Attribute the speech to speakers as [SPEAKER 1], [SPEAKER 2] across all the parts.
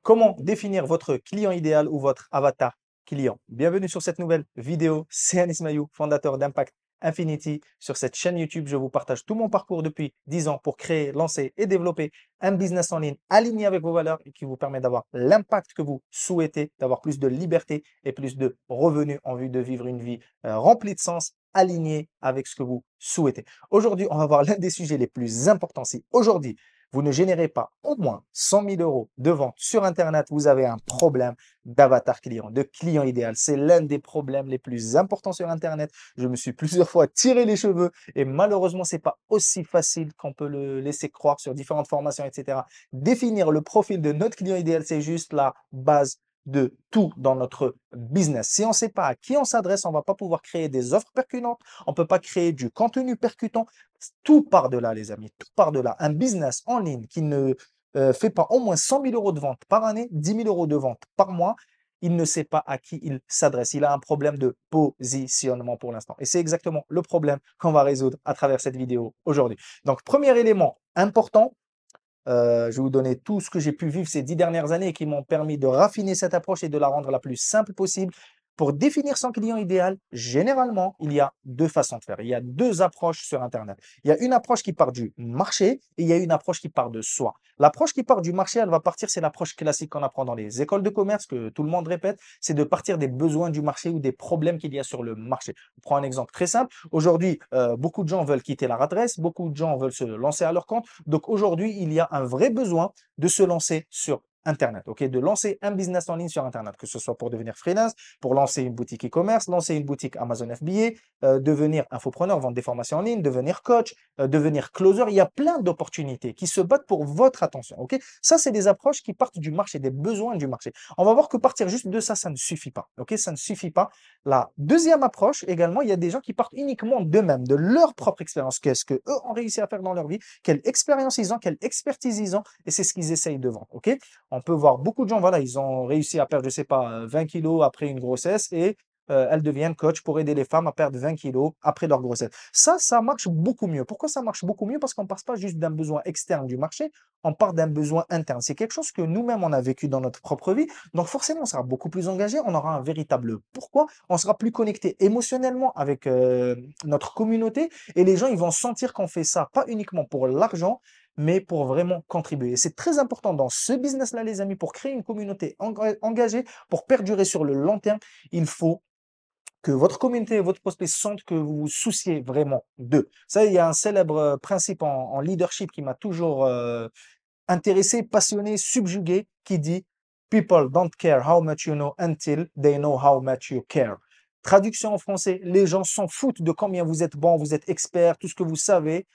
[SPEAKER 1] Comment définir votre client idéal ou votre avatar client? Bienvenue sur cette nouvelle vidéo. C'est Anis Maillou, fondateur d'Impact Infinity. Sur cette chaîne YouTube, je vous partage tout mon parcours depuis 10 ans pour créer, lancer et développer un business en ligne aligné avec vos valeurs et qui vous permet d'avoir l'impact que vous souhaitez, d'avoir plus de liberté et plus de revenus en vue de vivre une vie remplie de sens, alignée avec ce que vous souhaitez. Aujourd'hui, on va voir l'un des sujets les plus importants. Si aujourd'hui, vous ne générez pas au moins 100 000 euros de vente sur Internet, vous avez un problème d'avatar client, de client idéal. C'est l'un des problèmes les plus importants sur Internet. Je me suis plusieurs fois tiré les cheveux et malheureusement, c'est pas aussi facile qu'on peut le laisser croire sur différentes formations, etc. Définir le profil de notre client idéal, c'est juste la base de tout dans notre business. Si on ne sait pas à qui on s'adresse, on ne va pas pouvoir créer des offres percutantes, on ne peut pas créer du contenu percutant. Tout part de là, les amis, tout part de là. Un business en ligne qui ne fait pas au moins 100 000 euros de vente par année, 10 000 euros de vente par mois, il ne sait pas à qui il s'adresse. Il a un problème de positionnement pour l'instant. Et c'est exactement le problème qu'on va résoudre à travers cette vidéo aujourd'hui. Donc, premier élément important, je vais vous donner tout ce que j'ai pu vivre ces 10 dernières années et qui m'ont permis de raffiner cette approche et de la rendre la plus simple possible. Pour définir son client idéal, généralement, il y a deux façons de faire. Il y a deux approches sur Internet. Il y a une approche qui part du marché et il y a une approche qui part de soi. L'approche qui part du marché, elle va partir, c'est l'approche classique qu'on apprend dans les écoles de commerce, que tout le monde répète, c'est de partir des besoins du marché ou des problèmes qu'il y a sur le marché. Je prends un exemple très simple. Aujourd'hui, beaucoup de gens veulent quitter leur adresse, beaucoup de gens veulent se lancer à leur compte. Donc aujourd'hui, il y a un vrai besoin de se lancer sur Internet, ok, de lancer un business en ligne sur Internet, que ce soit pour devenir freelance, pour lancer une boutique e-commerce, lancer une boutique Amazon FBA, devenir infopreneur, vendre des formations en ligne, devenir coach, devenir closer. Il y a plein d'opportunités qui se battent pour votre attention, ok. Ça, c'est des approches qui partent du marché, des besoins du marché. On va voir que partir juste de ça, ça ne suffit pas, ok, ça ne suffit pas. La deuxième approche, également, il y a des gens qui partent uniquement d'eux-mêmes, de leur propre expérience. Qu'est-ce qu'eux ont réussi à faire dans leur vie, quelle expérience ils ont, quelle expertise ils ont, et c'est ce qu'ils essayent de vendre, ok. On peut voir beaucoup de gens, voilà, ils ont réussi à perdre, je sais pas, 20 kilos après une grossesse et elles deviennent coach pour aider les femmes à perdre 20 kilos après leur grossesse. Ça marche beaucoup mieux. Pourquoi ça marche beaucoup mieux? Parce qu'on ne passe pas juste d'un besoin externe du marché, on part d'un besoin interne. C'est quelque chose que nous-mêmes, on a vécu dans notre propre vie. Donc forcément, on sera beaucoup plus engagé, on aura un véritable pourquoi, on sera plus connecté émotionnellement avec notre communauté et les gens, ils vont sentir qu'on fait ça, pas uniquement pour l'argent, mais pour vraiment contribuer. Et c'est très important dans ce business-là, les amis, pour créer une communauté engagée, pour perdurer sur le long terme, il faut que votre communauté et votre prospect sentent que vous vous souciez vraiment d'eux. Ça, il y a un célèbre principe en leadership qui m'a toujours intéressé, passionné, subjugué, qui dit People don't care how much you know until they know how much you care. Traduction en français, les gens s'en foutent de combien vous êtes bon, vous êtes expert, tout ce que vous savez,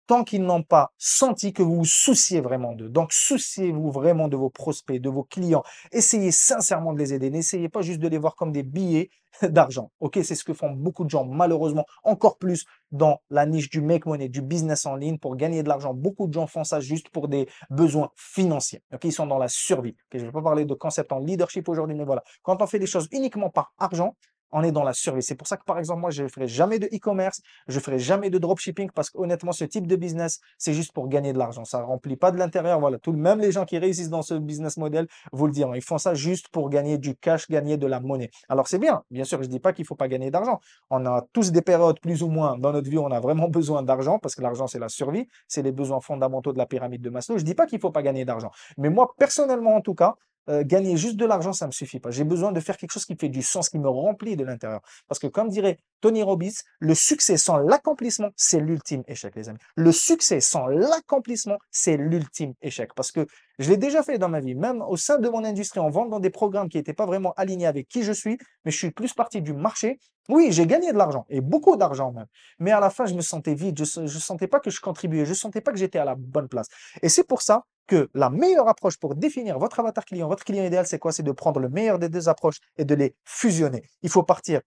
[SPEAKER 1] tant qu'ils n'ont pas senti que vous vous souciez vraiment d'eux. Donc, souciez-vous vraiment de vos prospects, de vos clients. Essayez sincèrement de les aider. N'essayez pas juste de les voir comme des billets d'argent. Ok, c'est ce que font beaucoup de gens, malheureusement, encore plus dans la niche du make money, du business en ligne, pour gagner de l'argent. Beaucoup de gens font ça juste pour des besoins financiers. Ok, ils sont dans la survie. Ok, je ne vais pas parler de concept en leadership aujourd'hui, mais voilà. Quand on fait les choses uniquement par argent, on est dans la survie. C'est pour ça que, par exemple, moi, je ne ferai jamais de e-commerce, je ferai jamais de dropshipping parce qu'honnêtement, ce type de business, c'est juste pour gagner de l'argent. Ça ne remplit pas de l'intérieur. Voilà, même les gens qui réussissent dans ce business model vous le diront. Ils font ça juste pour gagner du cash, gagner de la monnaie. Alors, c'est bien. Bien sûr, je ne dis pas qu'il ne faut pas gagner d'argent. On a tous des périodes plus ou moins dans notre vie où on a vraiment besoin d'argent parce que l'argent, c'est la survie. C'est les besoins fondamentaux de la pyramide de Maslow. Je ne dis pas qu'il ne faut pas gagner d'argent. Mais moi, personnellement, en tout cas, gagner juste de l'argent, ça ne me suffit pas. J'ai besoin de faire quelque chose qui fait du sens, qui me remplit de l'intérieur. Parce que comme dirait Tony Robbins, le succès sans l'accomplissement, c'est l'ultime échec, les amis. Le succès sans l'accomplissement, c'est l'ultime échec. Parce que je l'ai déjà fait dans ma vie, même au sein de mon industrie, en vendant des programmes qui n'étaient pas vraiment alignés avec qui je suis, mais je suis plus parti du marché. Oui, j'ai gagné de l'argent, et beaucoup d'argent même. Mais à la fin, je me sentais vide, je ne sentais pas que je contribuais, je ne sentais pas que j'étais à la bonne place. Et c'est pour ça que la meilleure approche pour définir votre avatar client, votre client idéal, c'est quoi? C'est de prendre le meilleur des deux approches et de les fusionner. Il faut partir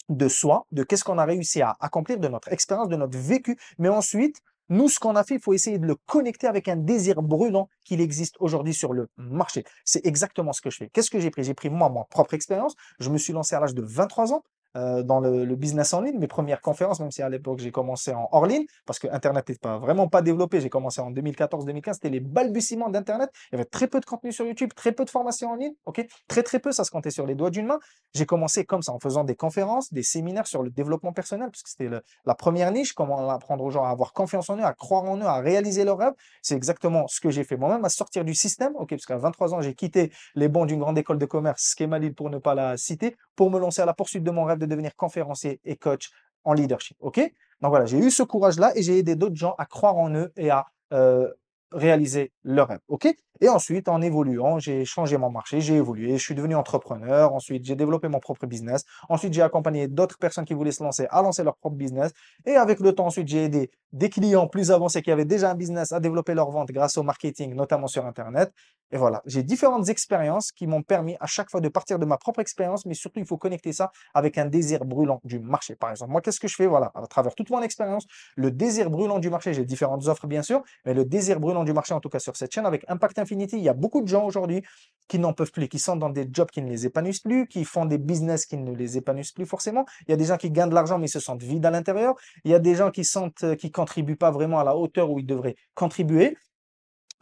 [SPEAKER 1] de soi, de qu'est-ce qu'on a réussi à accomplir, de notre expérience, de notre vécu. Mais ensuite, nous, ce qu'on a fait, il faut essayer de le connecter avec un désir brûlant qu'il existe aujourd'hui sur le marché. C'est exactement ce que je fais. Qu'est-ce que j'ai pris? J'ai pris moi, ma propre expérience. Je me suis lancé à l'âge de 23 ans. dans le business en ligne, mes premières conférences, même si à l'époque j'ai commencé en hors ligne, parce que Internet n'était pas, vraiment pas développé. J'ai commencé en 2014-2015, c'était les balbutiements d'Internet. Il y avait très peu de contenu sur YouTube, très peu de formations en ligne, ok? Très très peu, ça se comptait sur les doigts d'une main. J'ai commencé comme ça, en faisant des conférences, des séminaires sur le développement personnel, parce que c'était la première niche, comment apprendre aux gens à avoir confiance en eux, à croire en eux, à réaliser leurs rêves. C'est exactement ce que j'ai fait moi-même, à sortir du système, ok? Parce qu'à 23 ans, j'ai quitté les bancs d'une grande école de commerce, Schema Lille pour ne pas la citer, pour me lancer à la poursuite de mon rêve de devenir conférencier et coach en leadership. Ok? Donc voilà, j'ai eu ce courage-là et j'ai aidé d'autres gens à croire en eux et à réaliser leur rêve. Ok? Et ensuite, en évoluant, j'ai changé mon marché, j'ai évolué, je suis devenu entrepreneur. Ensuite, j'ai développé mon propre business. Ensuite, j'ai accompagné d'autres personnes qui voulaient se lancer à lancer leur propre business. Et avec le temps, ensuite, j'ai aidé des clients plus avancés qui avaient déjà un business à développer leur vente grâce au marketing, notamment sur Internet. Et voilà, j'ai différentes expériences qui m'ont permis à chaque fois de partir de ma propre expérience, mais surtout, il faut connecter ça avec un désir brûlant du marché. Par exemple, moi, qu'est-ce que je fais? Voilà, à travers toute mon expérience, le désir brûlant du marché, j'ai différentes offres, bien sûr, mais le désir brûlant du marché, en tout cas sur cette chaîne, avec Impact Infinity, il y a beaucoup de gens aujourd'hui qui n'en peuvent plus, qui sont dans des jobs qui ne les épanouissent plus, qui font des business qui ne les épanouissent plus forcément. Il y a des gens qui gagnent de l'argent, mais ils se sentent vides à l'intérieur. Il y a des gens qui sentent, qui contribuent pas vraiment à la hauteur où ils devraient contribuer.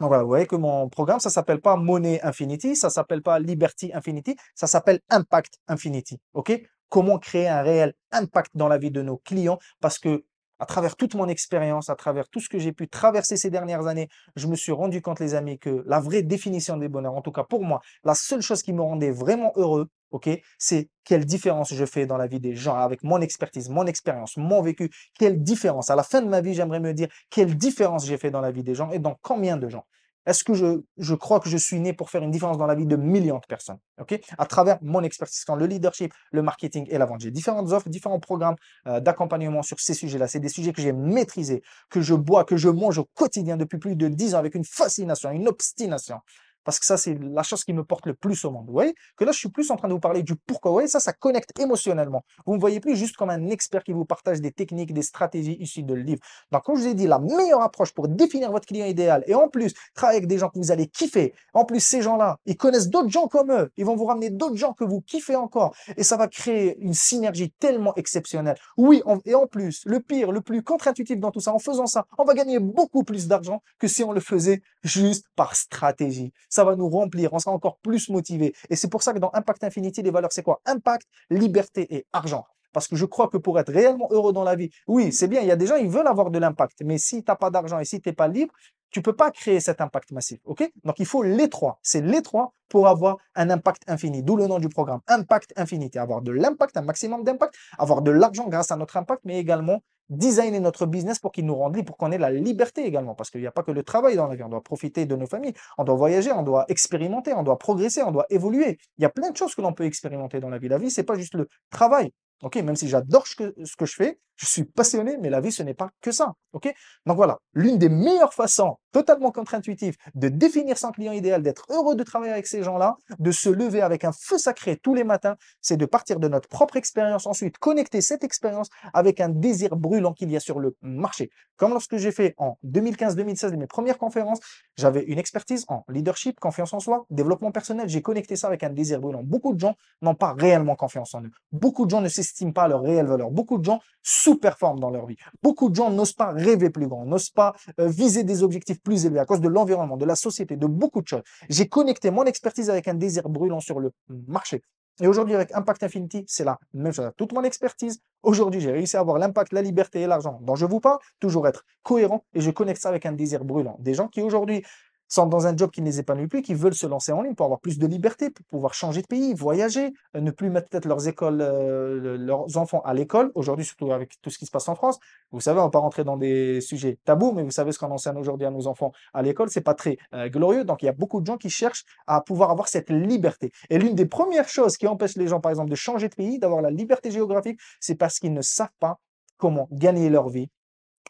[SPEAKER 1] Donc voilà, vous voyez que mon programme, ça s'appelle pas Money Infinity, ça s'appelle pas Liberty Infinity, ça s'appelle Impact Infinity. OK? Comment créer un réel impact dans la vie de nos clients? Parce que à travers toute mon expérience, à travers tout ce que j'ai pu traverser ces dernières années, je me suis rendu compte, les amis, que la vraie définition du bonheur, en tout cas pour moi, la seule chose qui me rendait vraiment heureux, OK, c'est quelle différence je fais dans la vie des gens avec mon expertise, mon expérience, mon vécu. Quelle différence. À la fin de ma vie, j'aimerais me dire quelle différence j'ai fait dans la vie des gens et dans combien de gens. Est-ce que je crois que je suis né pour faire une différence dans la vie de millions de personnes, ok? À travers mon expertise dans le leadership, le marketing et la vente. J'ai différentes offres, différents programmes d'accompagnement sur ces sujets-là. C'est des sujets que j'ai maîtrisés, que je bois, que je mange au quotidien depuis plus de 10 ans avec une fascination, une obstination. Parce que ça, c'est la chose qui me porte le plus au monde. Vous voyez que là, je suis plus en train de vous parler du pourquoi. Vous voyez, ça connecte émotionnellement. Vous ne me voyez plus juste comme un expert qui vous partage des techniques, des stratégies issues de le livre. Donc, comme je vous ai dit, la meilleure approche pour définir votre client idéal et en plus, travailler avec des gens que vous allez kiffer. En plus, ces gens-là, ils connaissent d'autres gens comme eux. Ils vont vous ramener d'autres gens que vous kiffez encore. Et ça va créer une synergie tellement exceptionnelle. Oui, et en plus, le pire, le plus contre-intuitif dans tout ça, en faisant ça, on va gagner beaucoup plus d'argent que si on le faisait juste par stratégie. Ça va nous remplir, on sera encore plus motivé. Et c'est pour ça que dans Impact Infinity, les valeurs, c'est quoi? Impact, liberté et argent. Parce que je crois que pour être réellement heureux dans la vie, oui, c'est bien, il y a des gens, ils veulent avoir de l'impact, mais si tu n'as pas d'argent et si tu n'es pas libre, tu ne peux pas créer cet impact massif. Ok? Donc, il faut les trois. C'est les trois pour avoir un impact infini. D'où le nom du programme, Impact Infinity. Avoir de l'impact, un maximum d'impact, avoir de l'argent grâce à notre impact, mais également designer notre business pour qu'il nous rende libre, pour qu'on ait la liberté également. Parce qu'il n'y a pas que le travail dans la vie. On doit profiter de nos familles, on doit voyager, on doit expérimenter, on doit progresser, on doit évoluer. Il y a plein de choses que l'on peut expérimenter dans la vie. La vie, c'est pas juste le travail. Ok, même si j'adore ce que je fais, je suis passionné, mais la vie, ce n'est pas que ça. Ok, donc voilà, l'une des meilleures façons, totalement contre-intuitive, de définir son client idéal, d'être heureux de travailler avec ces gens-là, de se lever avec un feu sacré tous les matins, c'est de partir de notre propre expérience, ensuite connecter cette expérience avec un désir brûlant qu'il y a sur le marché. Comme lorsque j'ai fait en 2015-2016 mes premières conférences, j'avais une expertise en leadership, confiance en soi, développement personnel. J'ai connecté ça avec un désir brûlant. Beaucoup de gens n'ont pas réellement confiance en eux. Beaucoup de gens ne s'estiment pas à leur réelle valeur. Beaucoup de gens sous-performent dans leur vie. Beaucoup de gens n'osent pas rêver plus grand, n'osent pas viser des objectifs plus élevés à cause de l'environnement, de la société, de beaucoup de choses. J'ai connecté mon expertise avec un désir brûlant sur le marché. Et aujourd'hui, avec Impact Infinity, c'est la même chose. Toute mon expertise, aujourd'hui, j'ai réussi à avoir l'impact, la liberté et l'argent dont je vous parle, toujours être cohérent et je connecte ça avec un désir brûlant. Des gens qui aujourd'hui sont dans un job qui ne les épanouit plus, qui veulent se lancer en ligne pour avoir plus de liberté, pour pouvoir changer de pays, voyager, ne plus mettre peut-être leurs enfants à l'école, aujourd'hui, surtout avec tout ce qui se passe en France. Vous savez, on ne va pas rentrer dans des sujets tabous, mais vous savez ce qu'on enseigne aujourd'hui à nos enfants à l'école, c'est pas très glorieux. Donc, il y a beaucoup de gens qui cherchent à pouvoir avoir cette liberté. Et l'une des premières choses qui empêche les gens, par exemple, de changer de pays, d'avoir la liberté géographique, c'est parce qu'ils ne savent pas comment gagner leur vie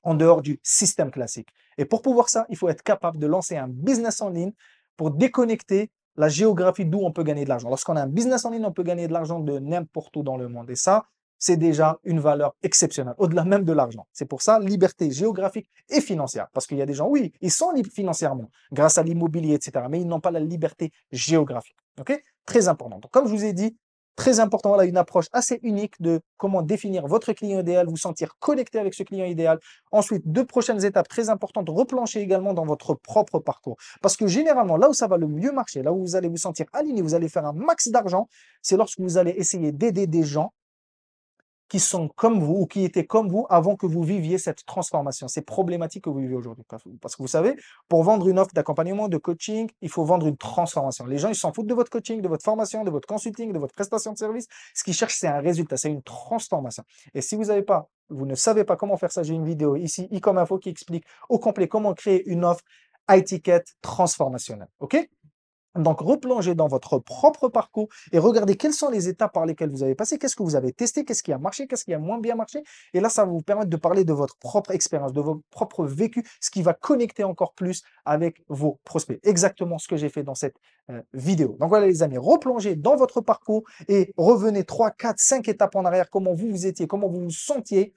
[SPEAKER 1] en dehors du système classique. Et pour pouvoir ça, il faut être capable de lancer un business en ligne pour déconnecter la géographie d'où on peut gagner de l'argent. Lorsqu'on a un business en ligne, on peut gagner de l'argent de n'importe où dans le monde. Et ça, c'est déjà une valeur exceptionnelle, au-delà même de l'argent. C'est pour ça, liberté géographique et financière. Parce qu'il y a des gens, oui, ils sont libres financièrement, grâce à l'immobilier, etc., mais ils n'ont pas la liberté géographique. OK? Très important. Donc, comme je vous ai dit, Très important, voilà une approche assez unique de comment définir votre client idéal, vous sentir connecté avec ce client idéal. Ensuite, 2 prochaines étapes très importantes, replancher également dans votre propre parcours. Parce que généralement, là où ça va le mieux marcher, là où vous allez vous sentir aligné, vous allez faire un max d'argent, c'est lorsque vous allez essayer d'aider des gens qui sont comme vous ou qui étaient comme vous avant que vous viviez cette transformation, ces problématiques que vous vivez aujourd'hui. Parce que vous savez, pour vendre une offre d'accompagnement, de coaching, il faut vendre une transformation. Les gens, ils s'en foutent de votre coaching, de votre formation, de votre consulting, de votre prestation de service. Ce qu'ils cherchent, c'est un résultat, c'est une transformation. Et si vous ne savez pas comment faire ça, j'ai une vidéo ici, Ecom Info, qui explique au complet comment créer une offre à étiquette transformationnelle. OK? Donc, replongez dans votre propre parcours et regardez quelles sont les étapes par lesquelles vous avez passé, qu'est-ce que vous avez testé, qu'est-ce qui a marché, qu'est-ce qui a moins bien marché. Et là, ça va vous permettre de parler de votre propre expérience, de votre propre vécu, ce qui va connecter encore plus avec vos prospects. Exactement ce que j'ai fait dans cette vidéo. Donc voilà les amis, replongez dans votre parcours et revenez 3, 4, 5 étapes en arrière, comment vous vous étiez, comment vous vous sentiez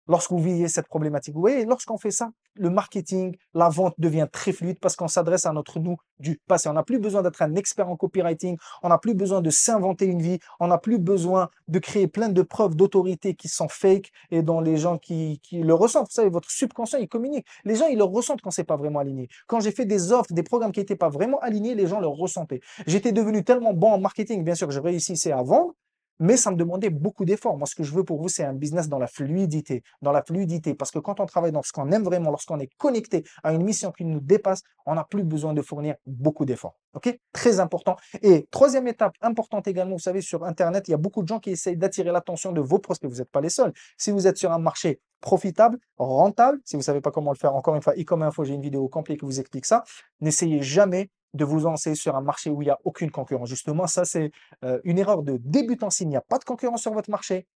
[SPEAKER 1] lorsque vous viviez cette problématique. Vous voyez, lorsqu'on fait ça, le marketing, la vente devient très fluide parce qu'on s'adresse à notre nous du passé. On n'a plus besoin d'être un expert en copywriting, on n'a plus besoin de s'inventer une vie, on n'a plus besoin de créer plein de preuves d'autorité qui sont fake et dont les gens qui le ressentent. Vous savez, votre subconscient, il communique. Les gens, ils le ressentent quand c'est pas vraiment aligné. Quand j'ai fait des offres, des programmes qui n'étaient pas vraiment alignés, les gens le ressentaient. J'étais devenu tellement bon en marketing, bien sûr, je réussissais à vendre, mais ça me demandait beaucoup d'efforts. Moi, ce que je veux pour vous, c'est un business dans la fluidité. Dans la fluidité. Parce que quand on travaille dans ce qu'on aime vraiment, lorsqu'on est connecté à une mission qui nous dépasse, on n'a plus besoin de fournir beaucoup d'efforts. OK? Très important. Et troisième étape importante également, vous savez, sur Internet, il y a beaucoup de gens qui essayent d'attirer l'attention de vos prospects. Vous n'êtes pas les seuls. Si vous êtes sur un marché profitable, rentable, si vous ne savez pas comment le faire, encore une fois, Ecom Info, j'ai une vidéo complète qui vous explique ça. N'essayez jamais de vous lancer sur un marché où il n'y a aucune concurrence. Justement, ça, c'est une erreur de débutant. S'il n'y a pas de concurrence sur votre marché,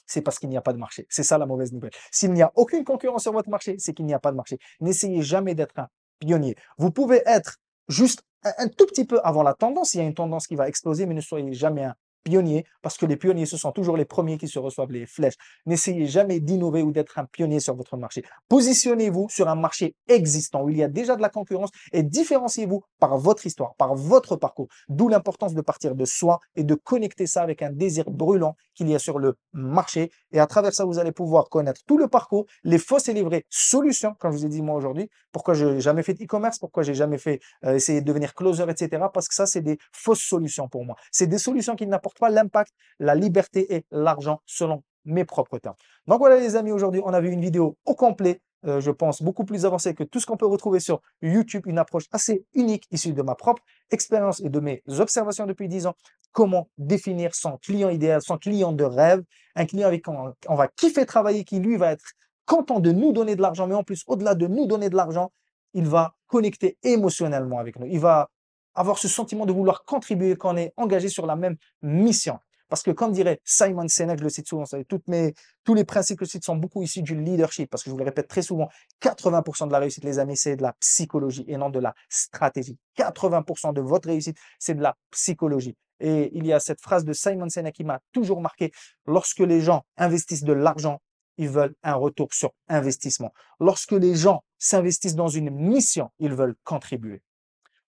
[SPEAKER 1] c'est parce qu'il n'y a pas de marché. C'est ça la mauvaise nouvelle. S'il n'y a aucune concurrence sur votre marché, c'est qu'il n'y a pas de marché. N'essayez jamais d'être un pionnier. Vous pouvez être juste un tout petit peu avant la tendance. Il y a une tendance qui va exploser, mais ne soyez jamais un pionnier parce que les pionniers, ce sont toujours les premiers qui se reçoivent les flèches. N'essayez jamais d'innover ou d'être un pionnier sur votre marché. Positionnez-vous sur un marché existant où il y a déjà de la concurrence et différenciez-vous par votre histoire, par votre parcours. D'où l'importance de partir de soi et de connecter ça avec un désir brûlant qu'il y a sur le marché. Et à travers ça, vous allez pouvoir connaître tout le parcours, les fausses et les vraies solutions, comme je vous ai dit moi aujourd'hui. Pourquoi je n'ai jamais fait d'e-commerce, pourquoi j'ai jamais fait essayer de devenir closer, etc. Parce que ça, c'est des fausses solutions pour moi. C'est des solutions qui n'apportent pas l'impact, la liberté et l'argent selon mes propres termes. Donc voilà les amis, aujourd'hui, on a vu une vidéo au complet, je pense, beaucoup plus avancée que tout ce qu'on peut retrouver sur YouTube, une approche assez unique issue de ma propre expérience et de mes observations depuis 10 ans. Comment définir son client idéal, son client de rêve, un client avec qui on va kiffer travailler, qui lui va être content de nous donner de l'argent, mais en plus, au-delà de nous donner de l'argent, il va connecter émotionnellement avec nous. Il va avoir ce sentiment de vouloir contribuer quand on est engagé sur la même mission. Parce que comme dirait Simon Sinek, je le cite souvent, vous savez, tous les principes que je cite sont beaucoup issus du leadership, parce que je vous le répète très souvent, 80% de la réussite, les amis, c'est de la psychologie et non de la stratégie. 80% de votre réussite, c'est de la psychologie. Et il y a cette phrase de Simon Sinek qui m'a toujours marqué. Lorsque les gens investissent de l'argent, ils veulent un retour sur investissement. Lorsque les gens s'investissent dans une mission, ils veulent contribuer.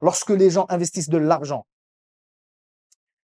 [SPEAKER 1] Lorsque les gens investissent de l'argent,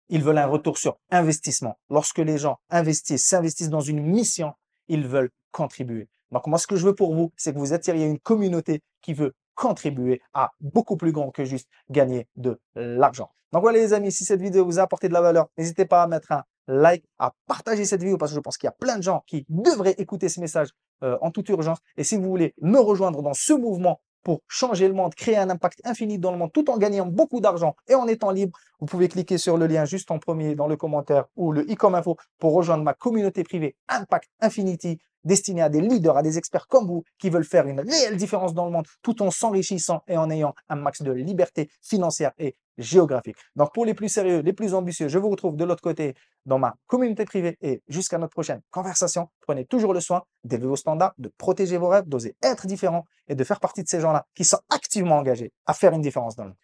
[SPEAKER 1] ils veulent un retour sur investissement. Lorsque les gens s'investissent dans une mission, ils veulent contribuer. Donc moi, ce que je veux pour vous, c'est que vous attiriez une communauté qui veut contribuer à beaucoup plus grand que juste gagner de l'argent. Donc voilà les amis, si cette vidéo vous a apporté de la valeur, n'hésitez pas à mettre un like, à partager cette vidéo parce que je pense qu'il y a plein de gens qui devraient écouter ce message en toute urgence. Et si vous voulez me rejoindre dans ce mouvement pour changer le monde, créer un impact infini dans le monde tout en gagnant beaucoup d'argent et en étant libre, vous pouvez cliquer sur le lien juste en premier dans le commentaire ou le i comme info pour rejoindre ma communauté privée Impact Infinity destinée à des leaders, à des experts comme vous qui veulent faire une réelle différence dans le monde tout en s'enrichissant et en ayant un max de liberté financière et géographique. Donc pour les plus sérieux, les plus ambitieux, je vous retrouve de l'autre côté dans ma communauté privée et jusqu'à notre prochaine conversation. Prenez toujours le soin d'élever vos standards, de protéger vos rêves, d'oser être différent et de faire partie de ces gens-là qui sont activement engagés à faire une différence dans le monde.